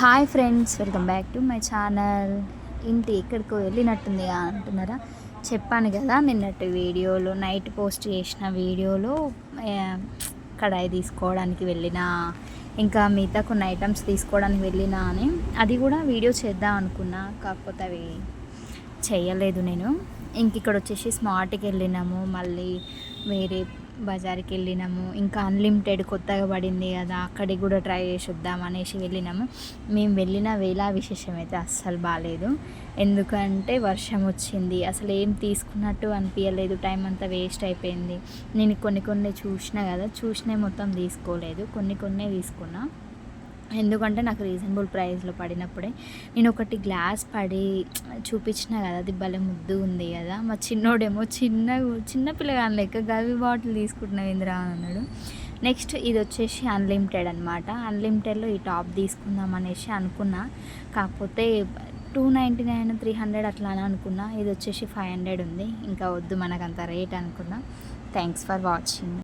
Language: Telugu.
Hi friends, welcome back to my channel. ఇంటి ఎక్కడికో వెళ్ళినట్టుంది అంటున్నారా? చెప్పాను కదా నిన్నటి వీడియోలో, నైట్ పోస్ట్ చేసిన వీడియోలో కడాయి తీసుకోవడానికి వెళ్ళిన, ఇంకా మిగతా కొన్ని ఐటమ్స్ తీసుకోవడానికి వెళ్ళినా అని. అది కూడా వీడియో చేద్దాం అనుకున్నా, కాకపోతే అవి చేయలేదు నేను. ఇంక ఇక్కడ వచ్చేసి స్మార్ట్కి వెళ్ళినాము, మళ్ళీ వేరే బజార్కి వెళ్ళినాము. ఇంకా అన్లిమిటెడ్ కొత్తగా పడింది కదా, అక్కడికి కూడా ట్రై చేసి వద్దాం అనేసి వెళ్ళినాము. మేము వెళ్ళిన వేళ విశేషం అయితే అస్సలు బాగాలేదు. ఎందుకంటే వర్షం వచ్చింది, అసలు ఏం తీసుకున్నట్టు అనిపించలేదు. టైం అంతా వేస్ట్ అయిపోయింది. నేను కొన్ని చూసినా కదా, చూసినవి మొత్తం తీసుకోలేదు, కొన్ని తీసుకున్నా. ఎందుకంటే నాకు రీజనబుల్ ప్రైస్లో పడినప్పుడే. నేను ఒకటి గ్లాస్ పడి చూపించిన కదా, అది భలే ముద్దు ఉంది కదా. మా చిన్నోడేమో చిన్న పిల్లగాని లెక్క గవి బాటిల్ తీసుకుంటున్నావు ఇందిరా అని అన్నాడు. నెక్స్ట్ ఇది వచ్చేసి అన్లిమిటెడ్ అనమాట. అన్లిమిటెడ్లో ఈ టాప్ తీసుకుందాం అనేసి అనుకున్నా, కాకపోతే 299 300 అట్లా అని అనుకున్నా. ఇది వచ్చేసి 500 ఉంది. ఇంకా వద్దు మనకంత రేట్ అనుకున్నా. Thanks for watching.